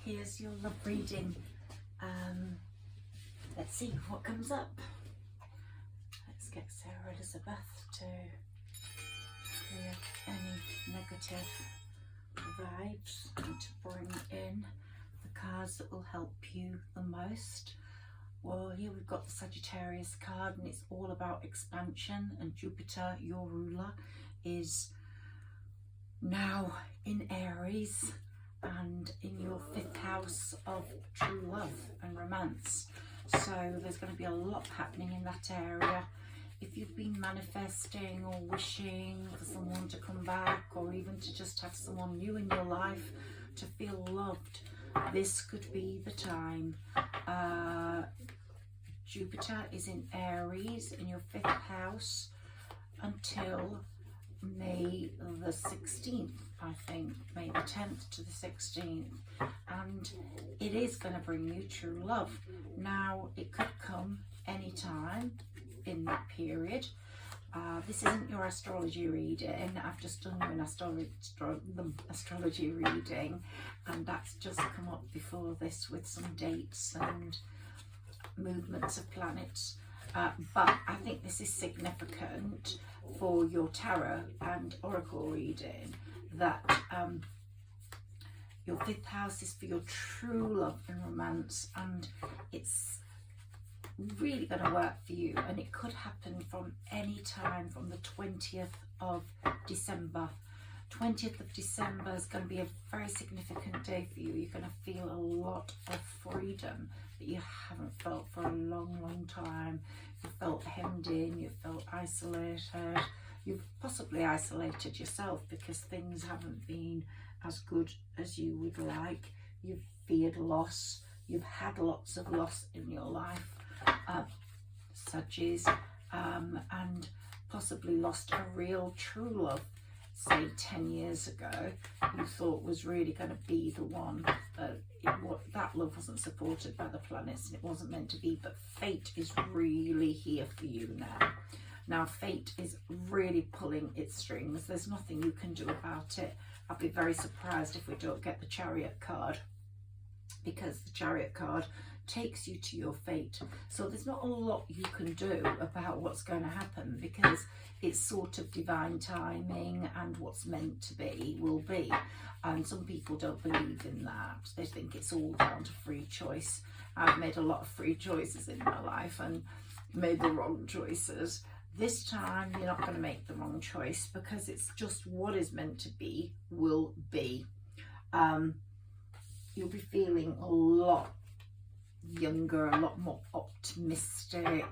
here's your love reading. Let's see what comes up. Let's get Sarah Elizabeth to clear any negative vibes and to bring in the cards that will help you the most. Well, here we've got the Sagittarius card, and it's all about expansion, and Jupiter, your ruler, is now in Aries and in your 5th house of true love and romance. So there's going to be a lot happening in that area. If you've been manifesting or wishing for someone to come back, or even to just have someone new in your life to feel loved, this could be the time. Jupiter is in Aries in your 5th house until May the 16th, I think, May the 10th to the 16th, and it is going to bring you true love. Now, it could come anytime in that period. This isn't your astrology reading. I've just done you an astrology reading, and that's just come up before this with some dates and movements of planets. But I think this is significant for your tarot and oracle reading, that your 5th house is for your true love and romance, and it's really going to work for you, and it could happen from any time from the 20th of December. 20th of December is going to be a very significant day for you. You're going to feel a lot of freedom that you haven't felt for a long time. You felt hemmed in, you felt isolated, you've possibly isolated yourself because things haven't been as good as you would like. You've feared loss, you've had lots of loss in your life, Sagittarius, and possibly lost a real true love, say 10 years ago, you thought was really going to be the one. That love wasn't supported by the planets, and it wasn't meant to be, but fate is really here for you now. Now fate is really pulling its strings. There's nothing you can do about it. I'll be very surprised if we don't get the Chariot card, because the Chariot card takes you to your fate. So there's not a lot you can do about what's going to happen, because it's sort of divine timing, and what's meant to be will be. And some people don't believe in that. They think it's all down to free choice. I've made a lot of free choices in my life and made the wrong choices. This time you're not going to make the wrong choice, because it's just what is meant to be will be. You'll be feeling a lot younger, a lot more optimistic.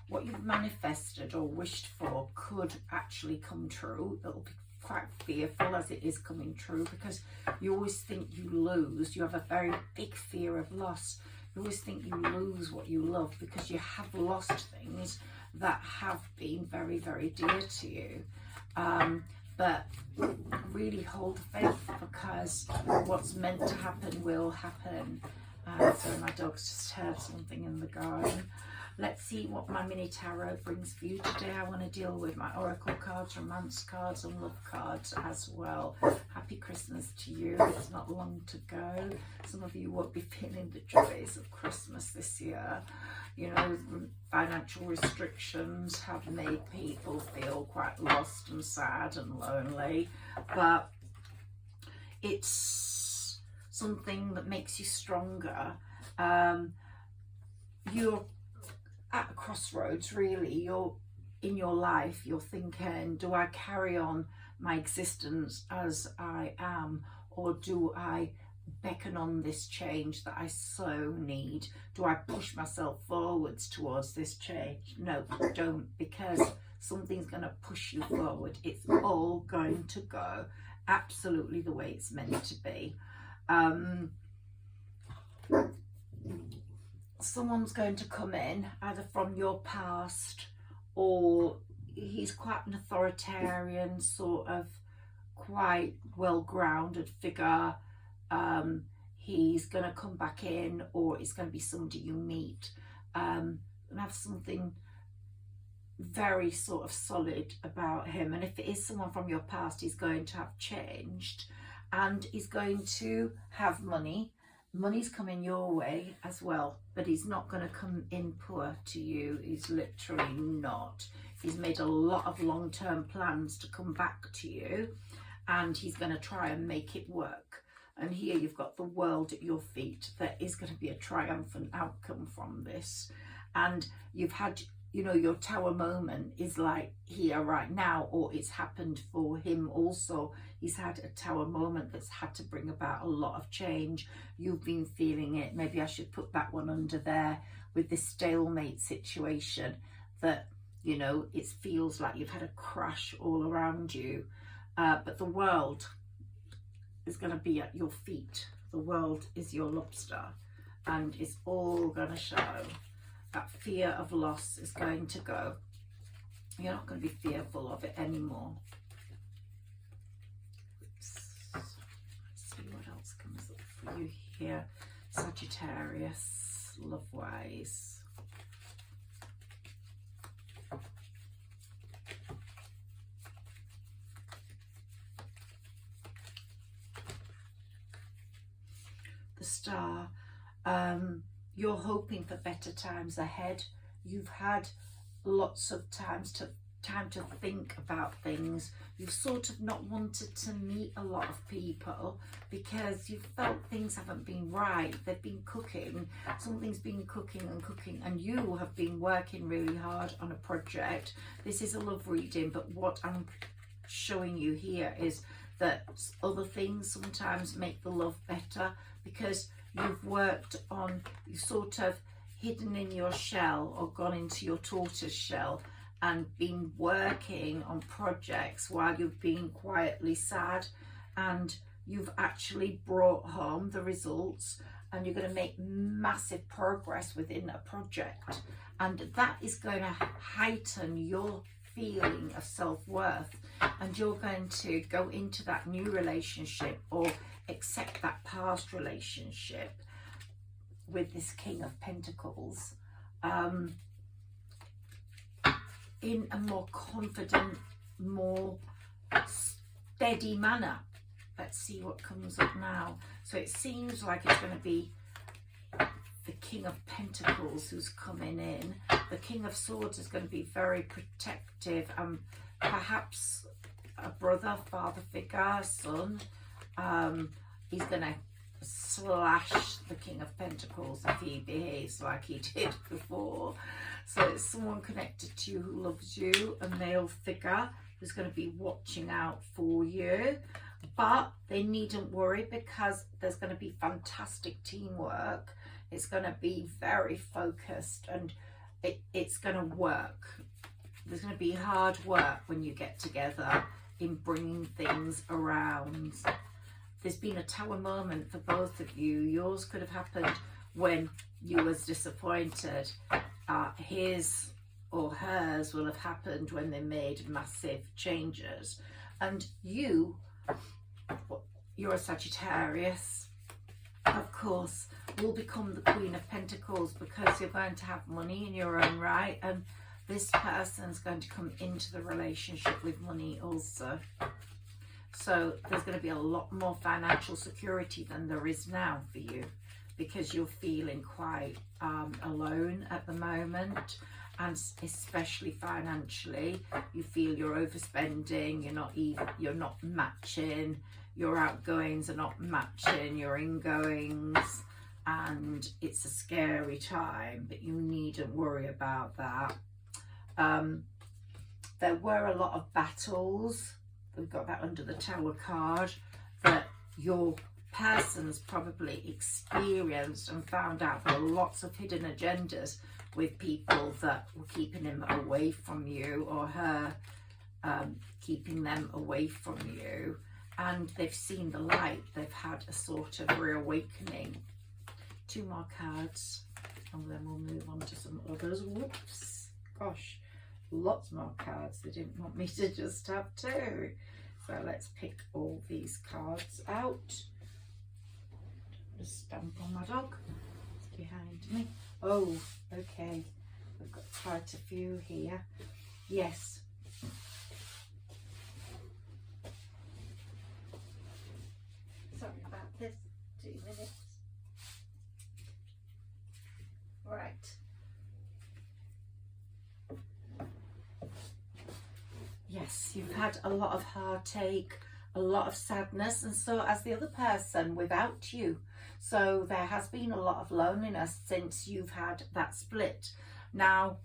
What you've manifested or wished for could actually come true. It'll be quite fearful as it is coming true, because you always think you lose. You have a very big fear of loss. You always think you lose what you love, because you have lost things that have been very dear to you. But really hold faith, because what's meant to happen will happen. So my dog's just heard something in the garden. Let's see what my mini tarot brings for you today. I want to deal with my oracle cards, romance cards, and love cards as well. Happy Christmas to you. It's not long to go. Some of you won't be feeling the joys of Christmas this year. You know, financial restrictions have made people feel quite lost and sad and lonely, but it's something that makes you stronger. You're at a crossroads, really. You're in your life, you're thinking, do I carry on my existence as I am, or do I beckon on this change that I so need? Do I push myself forwards towards this change? No, don't, because something's going to push you forward. It's all going to go absolutely the way it's meant to be. Someone's going to come in either from your past, or he's quite an authoritarian, sort of quite well-grounded figure. He's going to come back in, or it's going to be somebody you meet and have something very sort of solid about him. And if it is someone from your past, he's going to have changed, and he's going to have money. Money's coming your way as well, but he's not going to come in poor to you. He's literally not. He's made a lot of long-term plans to come back to you, and he's going to try and make it work. And here you've got the world at your feet. There is going to be a triumphant outcome from this. And you've had, you know, your tower moment is like here right now, or it's happened for him also. He's had a tower moment that's had to bring about a lot of change. You've been feeling it. Maybe I should put that one under there with this stalemate situation, that, you know, it feels like you've had a crash all around you. But the world is going to be at your feet. The world is your lobster, and it's all going to show. That fear of loss is going to go. You're not going to be fearful of it anymore. Let's see what else comes up for you here. Sagittarius, love-wise. The Star. You're hoping for better times ahead. You've had lots of time to think about things. You've sort of not wanted to meet a lot of people because you felt things haven't been right. They've been cooking. Something's been cooking and cooking, and you have been working really hard on a project. This is a love reading, but what I'm showing you here is that other things sometimes make the love better, because you've worked on, you've sort of hidden in your shell or gone into your tortoise shell and been working on projects while you've been quietly sad, and you've actually brought home the results, and you're going to make massive progress within a project, and that is going to heighten your feeling of self-worth, and you're going to go into that new relationship or accept that past relationship with this King of Pentacles in a more confident, more steady manner. Let's see what comes up now. So it seems like it's going to be the King of Pentacles who's coming in. The King of Swords is going to be very protective, and perhaps a brother, father figure, son. He's going to slash the King of Pentacles if he behaves like he did before. So it's someone connected to you who loves you, a male figure who's going to be watching out for you. But they needn't worry, because there's going to be fantastic teamwork. It's going to be very focused, and it's going to work. There's going to be hard work when you get together in bringing things around. There's been a tower moment for both of you. Yours could have happened when you was disappointed. His or hers will have happened when they made massive changes. And you're a Sagittarius, of course, will become the Queen of Pentacles, because you're going to have money in your own right, and this person's going to come into the relationship with money also. So there's going to be a lot more financial security than there is now for you, because you're feeling quite alone at the moment, and especially financially, you feel you're overspending. You're not matching. Your outgoings are not matching your ingoings, and it's a scary time, but you needn't worry about that. There were a lot of battles. We've got that under the Tower card, that your person's probably experienced and found out there are lots of hidden agendas with people that were keeping him away from you, or her keeping them away from you, and they've seen the light. They've had a sort of reawakening. 2 more cards, and then we'll move on to some others. Whoops, gosh, lots more cards. They didn't want me to just have 2. So let's pick all these cards out. Just stamp on my dog. It's behind me. Oh, okay. We've got quite a few here. Yes. kiss. 2 minutes. Right. Yes, you've had a lot of heartache, a lot of sadness, and so has the other person without you. So there has been a lot of loneliness since you've had that split. Now,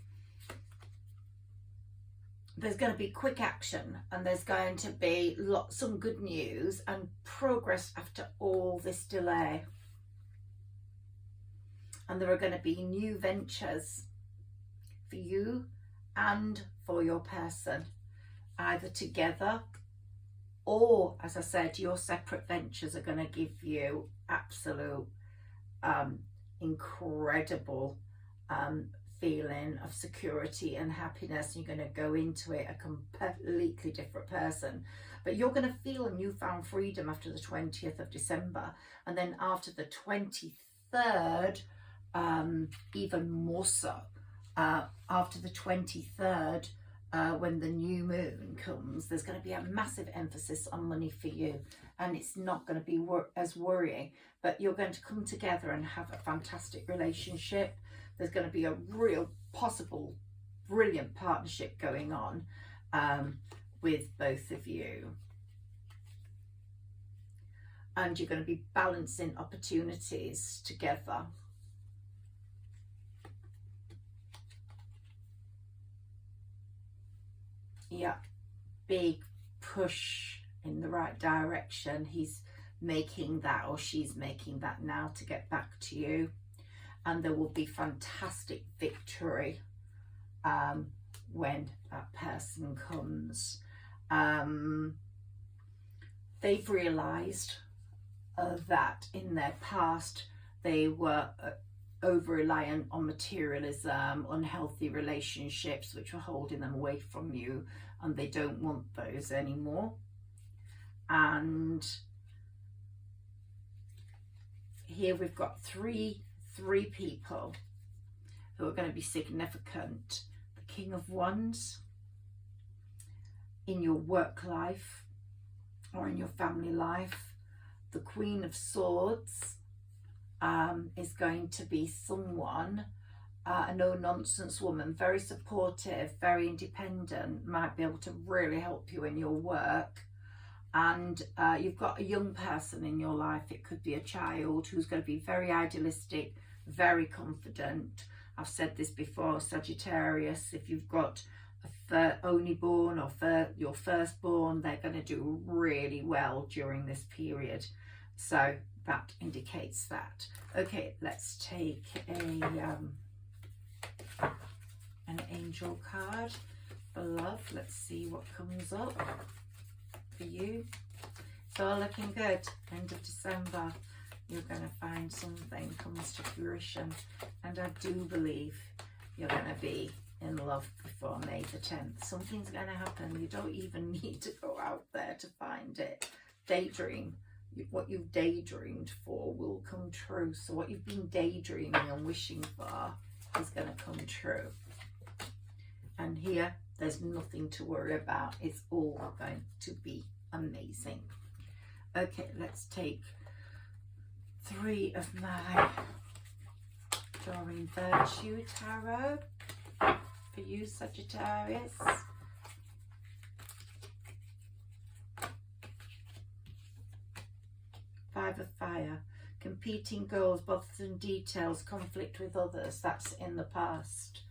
there's going to be quick action, and there's going to be some good news and progress after all this delay. And there are going to be new ventures for you and for your person, either together or, as I said, your separate ventures are going to give you absolute incredible feeling of security and happiness. You're going to go into it a completely different person, but you're going to feel a newfound freedom after the 20th of December, and then after the 23rd, even more so. After the 23rd, when the new moon comes, there's going to be a massive emphasis on money for you, and it's not going to be as worrying, but you're going to come together and have a fantastic relationship. There's going to be a real possible brilliant partnership going on with both of you, and you're going to be balancing opportunities together. Yeah, big push in the right direction. He's making that, or she's making that now, to get back to you, and there will be fantastic victory when that person comes. They've realized that in their past they were over-reliant on materialism, unhealthy relationships which were holding them away from you, and they don't want those anymore. And here we've got three people who are going to be significant. The King of Wands in your work life or in your family life. The Queen of Swords is going to be someone, a no-nonsense woman, very supportive, very independent, might be able to really help you in your work. And you've got a young person in your life. It could be a child who's going to be very idealistic, very confident. I've said this before, Sagittarius, if you've got a only born or your firstborn, they're going to do really well during this period. So that indicates that. Okay, let's take an angel card for love. Let's see what comes up for you. It's all looking good. End of December, you're going to find something comes to fruition, and I do believe you're going to be in love before May the 10th. Something's going to happen. You don't even need to go out there to find it. Daydream. What you've daydreamed for will come true. So what you've been daydreaming and wishing for is going to come true. And here, there's nothing to worry about. It's all going to be amazing. Okay, let's take 3 of my Doreen Virtue Tarot for you, Sagittarius. 5 of Fire. Competing goals, bothers and details, conflict with others. That's in the past.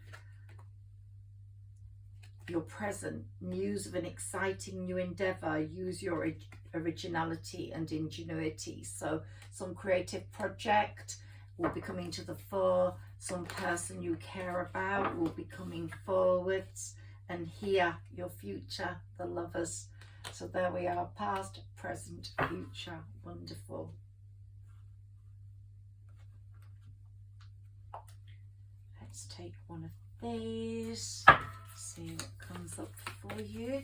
Your present, news of an exciting new endeavour. Use your originality and ingenuity. So some creative project will be coming to the fore. Some person you care about will be coming forwards. And here, your future, the Lovers. So there we are, past, present, future. Wonderful. Let's take one of these. See what comes up for you.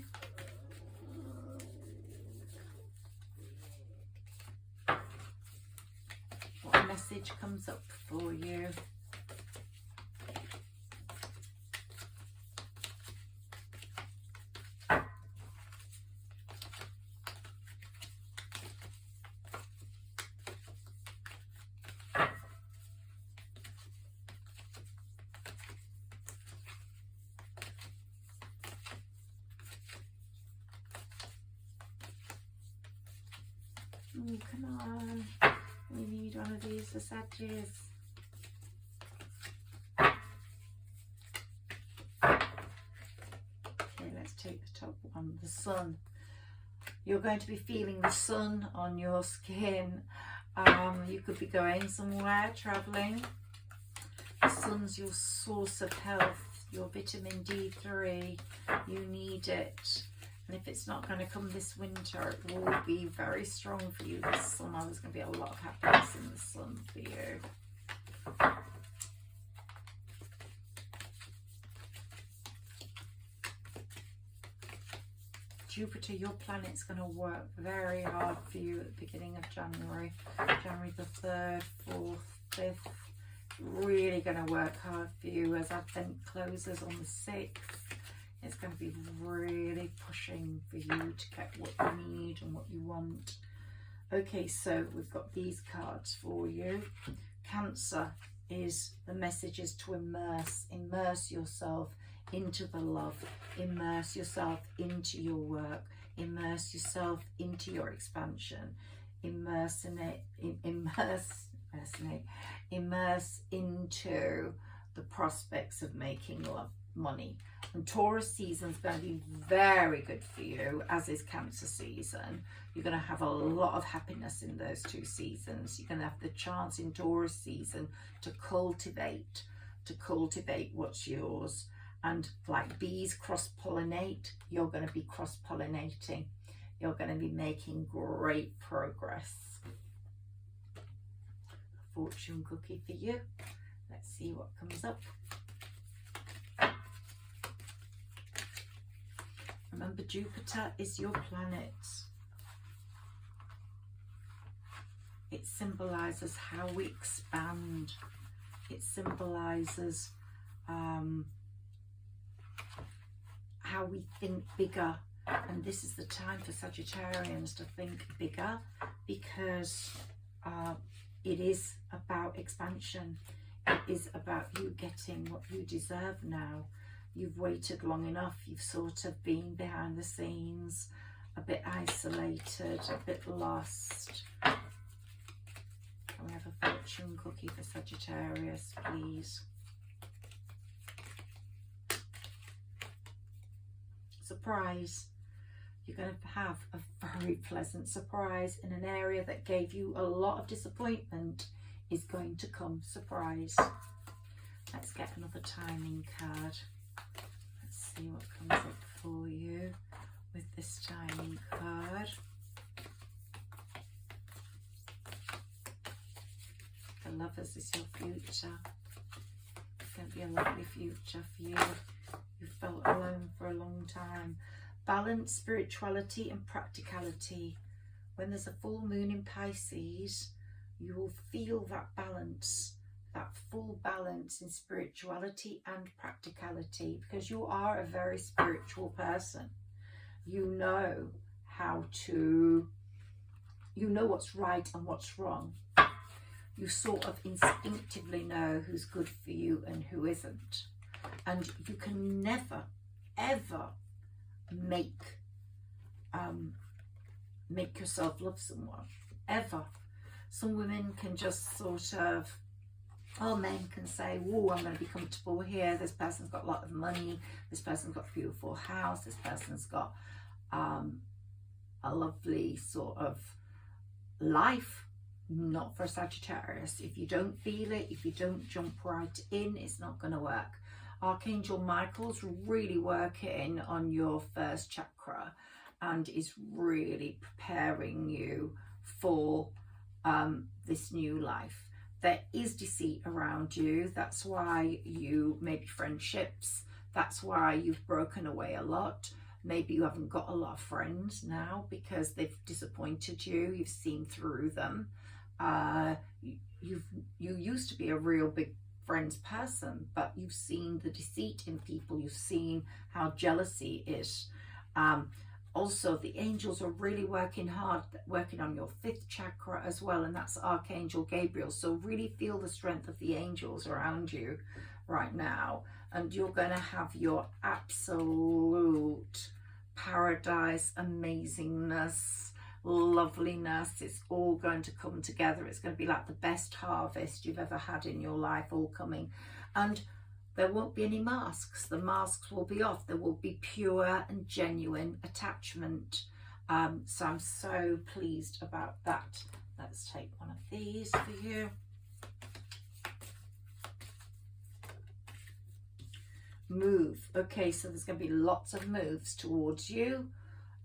What message comes up for you? Oh, come on. We need one of these for Sagittarius. Okay, let's take the top one, the sun. You're going to be feeling the sun on your skin. You could be going somewhere, traveling. The sun's your source of health, your vitamin D3. You need it. And if it's not going to come this winter, it will be very strong for you this summer. There's going to be a lot of happiness in the sun for you. Jupiter, your planet's going to work very hard for you at the beginning of January. January the 3rd, 4th, 5th. Really going to work hard for you as Advent closes on the 6th. It's going to be really pushing for you to get what you need and what you want. Okay, so we've got these cards for you. Cancer is the message is to immerse yourself into the love, immerse yourself into your work, immerse yourself into your expansion, immerse into the prospects of making money. And Taurus season is going to be very good for you, as is Cancer season. You're going to have a lot of happiness in those two seasons. You're going to have the chance in Taurus season to cultivate what's yours. And like bees cross-pollinate, you're going to be cross-pollinating. You're going to be making great progress. A fortune cookie for you. Let's see what comes up. Remember, Jupiter is your planet. It symbolizes how we expand. It symbolizes how we think bigger. And this is the time for Sagittarians to think bigger, because it is about expansion. It is about you getting what you deserve now. You've waited long enough. You've sort of been behind the scenes, a bit isolated, a bit lost. Can we have a fortune cookie for Sagittarius, please? Surprise. You're going to have a very pleasant surprise in an area that gave you a lot of disappointment. Is going to come surprise. Let's get another timing card. Let's see what comes up for you with this timing card. The Lovers is your future. It's going to be a lovely future for you. You felt alone for a long time. Balance, spirituality and practicality. When there's a full moon in Pisces, you will feel that balance, that full balance in spirituality and practicality, because you are a very spiritual person. You know how to, you know what's right and what's wrong. You sort of instinctively know who's good for you and who isn't. And you can never, ever make yourself love someone, ever. Some women can just sort of, or men can say, whoa, I'm going to be comfortable here. This person's got a lot of money. This person's got a beautiful house. This person's got a lovely sort of life. Not for Sagittarius. If you don't feel it, if you don't jump right in, it's not going to work. Archangel Michael's really working on your first chakra and is really preparing you for this new life. There is deceit around you. That's why you maybe friendships. That's why you've broken away a lot. Maybe you haven't got a lot of friends now because they've disappointed you. You've seen through them. You used to be a real big friends person, but you've seen the deceit in people. You've seen how jealousy is. Also, the angels are really working hard, working on your 5th chakra as well, and that's Archangel Gabriel. So really feel the strength of the angels around you right now, and you're going to have your absolute paradise, amazingness, loveliness. It's all going to come together. It's going to be like the best harvest you've ever had in your life all coming. And there won't be any masks. The masks will be off. There will be pure and genuine attachment. So I'm so pleased about that. Let's take one of these for you. Move. Okay, so there's going to be lots of moves towards you,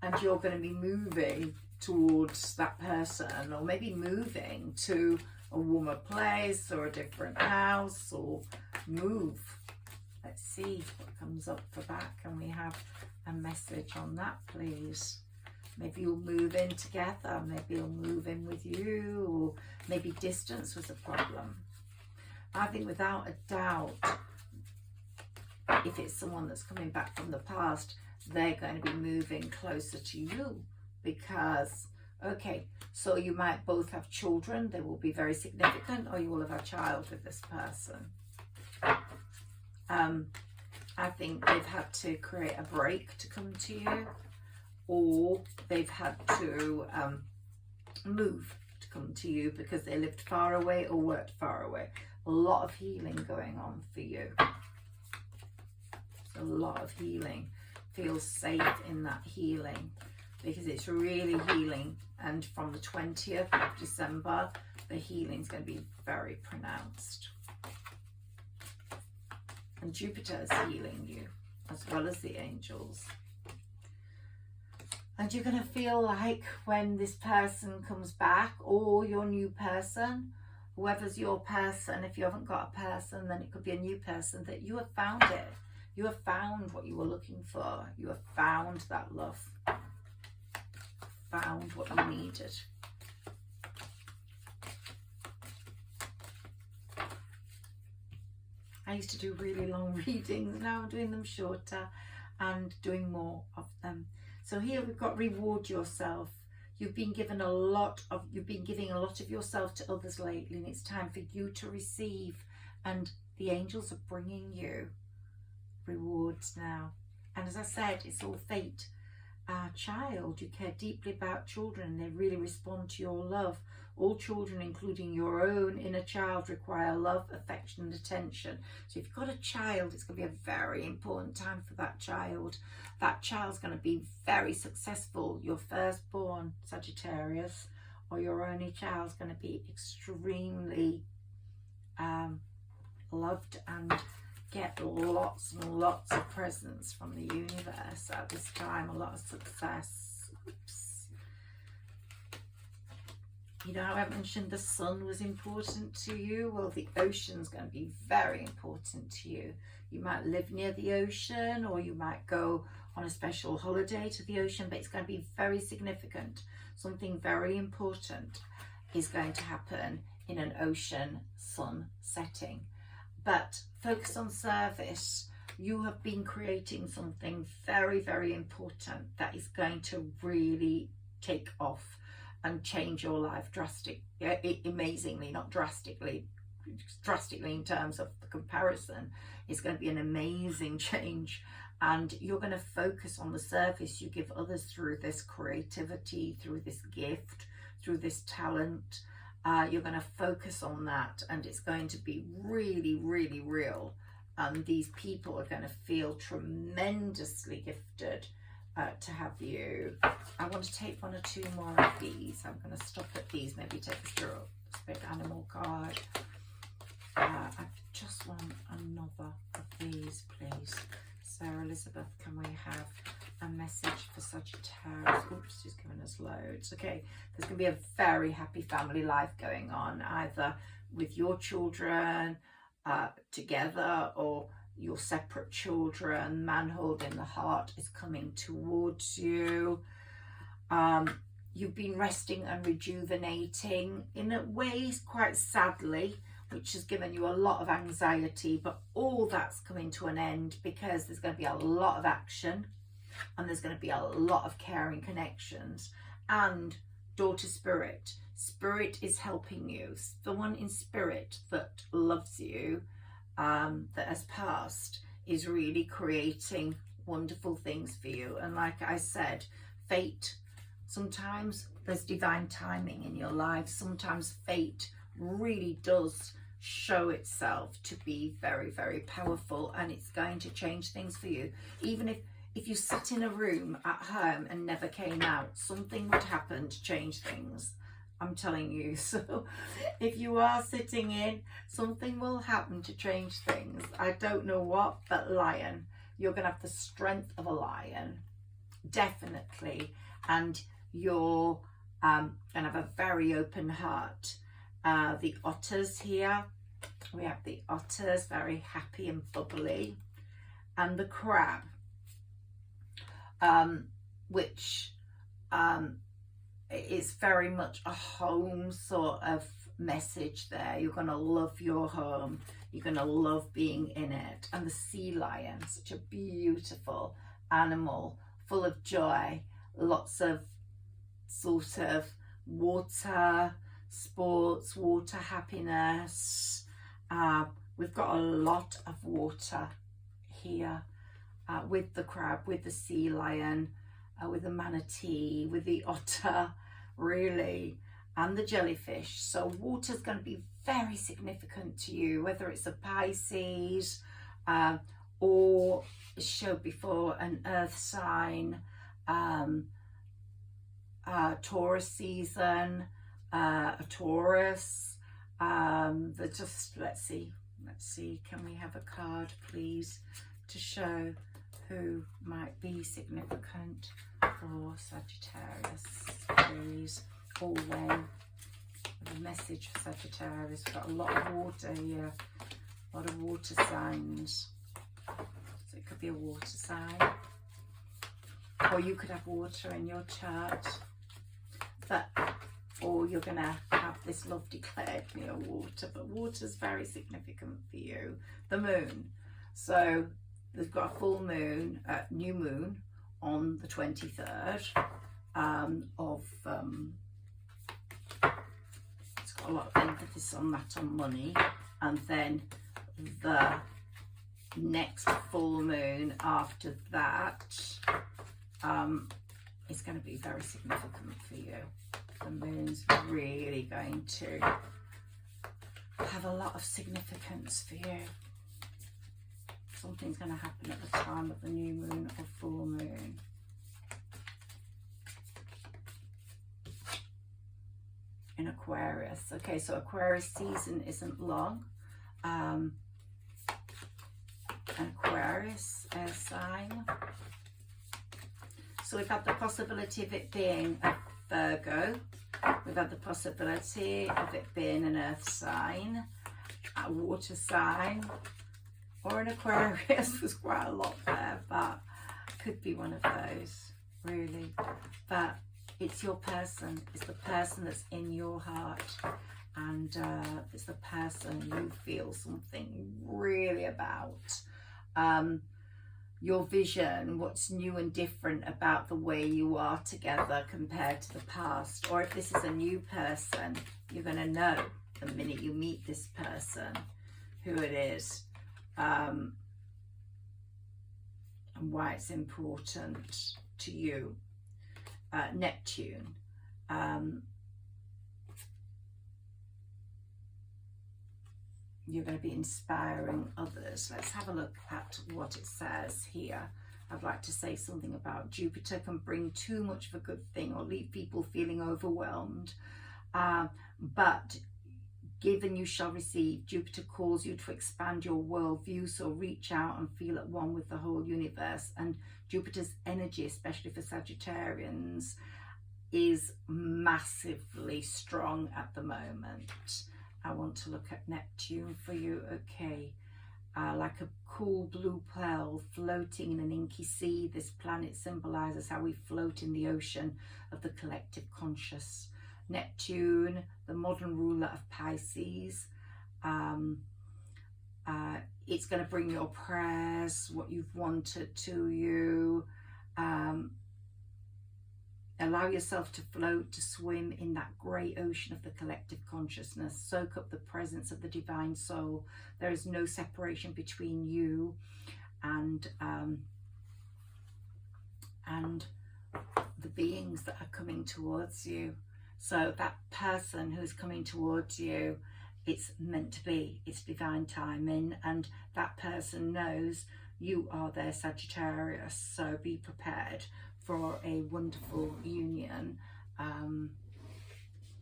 and you're going to be moving towards that person, or maybe moving to a warmer place or a different house, or move. Let's see what comes up for that. Can we have a message on that, please? Maybe you'll move in together, maybe you'll move in with you, or maybe distance was a problem. I think without a doubt, if it's someone that's coming back from the past, they're going to be moving closer to you because, okay, so you might both have children, they will be very significant, or you will have a child with this person. I think they've had to create a break to come to you, or they've had to move to come to you because they lived far away or worked far away. A lot of healing going on for you. A lot of healing. Feel safe in that healing because it's really healing, and from the 20th of December the healing is going to be very pronounced, and Jupiter is healing you as well as the angels. And you're going to feel like when this person comes back, or your new person, whoever's your person, if you haven't got a person then it could be a new person, that you have found it. You have found what you were looking for. You have found that love. Found what you needed. I used to do really long readings. Now I'm doing them shorter and doing more of them. So here we've got reward yourself. You've been giving a lot of yourself to others lately, and it's time for you to receive. And the angels are bringing you rewards now. And as I said, it's all fate. Child, you care deeply about children, and they really respond to your love. All children, including your own inner child, require love, affection and attention. So if you've got a child, it's going to be a very important time for that child. That child's going to be very successful. Your firstborn, Sagittarius, or your only child's going to be extremely loved and get lots and lots of presents from the universe at this time. A lot of success. Oops. You know how I mentioned the sun was important to you? Well, the ocean's going to be very important to you. You might live near the ocean, or you might go on a special holiday to the ocean, but it's going to be very significant. Something very important is going to happen in an ocean sun setting. But focus on service. You have been creating something very, very important that is going to really take off and change your life amazingly, not drastically in terms of the comparison. It's going to be an amazing change, and you're going to focus on the service you give others through this creativity, through this gift, through this talent. You're going to focus on that, and it's going to be really, really real. And these people are going to feel tremendously gifted to have you. I want to take one or two more of these. I'm going to stop at these, maybe take a spirit animal card. I just want another of these, please. Sarah Elizabeth, can we have a message for Sagittarius? Oops, she's given us loads. Okay, there's going to be a very happy family life going on, either with your children together, or your separate children. Man holding the heart is coming towards you. You've been resting and rejuvenating in a ways, quite sadly, which has given you a lot of anxiety, but all that's coming to an end because there's going to be a lot of action, and there's going to be a lot of caring connections. And daughter spirit is helping you. The one in spirit that loves you, that has passed, is really creating wonderful things for you. And like I said, fate Sometimes there's divine timing in your life. Sometimes fate really does show itself to be very, very powerful, and it's going to change things for you. Even if you sat in a room at home and never came out, something would happen to change things. I'm telling you. So if you are sitting in, something will happen to change things. I don't know what, but lion, you're going to have the strength of a lion, definitely. And you're going to have a very open heart. The otters here, we have the otters, very happy and bubbly. And the crab, which it's very much a home sort of message there. You're going to love your home. You're going to love being in it. And the sea lion, such a beautiful animal, full of joy, lots of sort of water sports, water happiness. We've got a lot of water here with the crab, with the sea lion, with the manatee, with the otter, really, and the jellyfish. So water's going to be very significant to you, whether it's a Pisces or, as showed before, an earth sign, Taurus season, a Taurus. Let's see, can we have a card, please, to show who might be significant for Sagittarius, please? Always the message for Sagittarius. We've got a lot of water here, a lot of water signs. So it could be a water sign, or you could have water in your chart, or you're gonna have this love declared near water. But water's very significant for you. The moon. So they've got a full moon, new moon on the 23rd of. It's got a lot of emphasis on that, on money, and then the next full moon after that is going to be very significant for you. The moon's really going to have a lot of significance for you. Something's going to happen at the time of the new moon or full moon. In Aquarius. Okay, so Aquarius season isn't long. Aquarius air sign. So we've had the possibility of it being a Virgo. We've had the possibility of it being an earth sign, a water sign, or an Aquarius. There's quite a lot there, but could be one of those, really. But it's your person. It's the person that's in your heart, and it's the person you feel something really about. Your vision, what's new and different about the way you are together compared to the past. Or if this is a new person, you're going to know the minute you meet this person who it is, and why it's important to you. Neptune. You're going to be inspiring others. Let's have a look at what it says here. I'd like to say something about Jupiter can bring too much of a good thing or leave people feeling overwhelmed. But given you shall receive, Jupiter calls you to expand your worldview, so reach out and feel at one with the whole universe. And Jupiter's energy, especially for Sagittarians, is massively strong at the moment. I want to look at Neptune for you. Okay, like a cool blue pearl floating in an inky sea, this planet symbolizes how we float in the ocean of the collective conscious. Neptune, the modern ruler of Pisces, it's going to bring your prayers, what you've wanted to you. Allow yourself to float, to swim in that great ocean of the collective consciousness. Soak up the presence of the divine soul. There is no separation between you and the beings that are coming towards you. So that person who's coming towards you, it's meant to be, it's divine timing, and that person knows you are their Sagittarius, so be prepared for a wonderful union.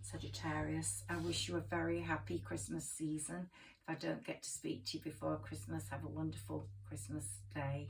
Sagittarius, I wish you a very happy Christmas season. If I don't get to speak to you before Christmas, have a wonderful Christmas day.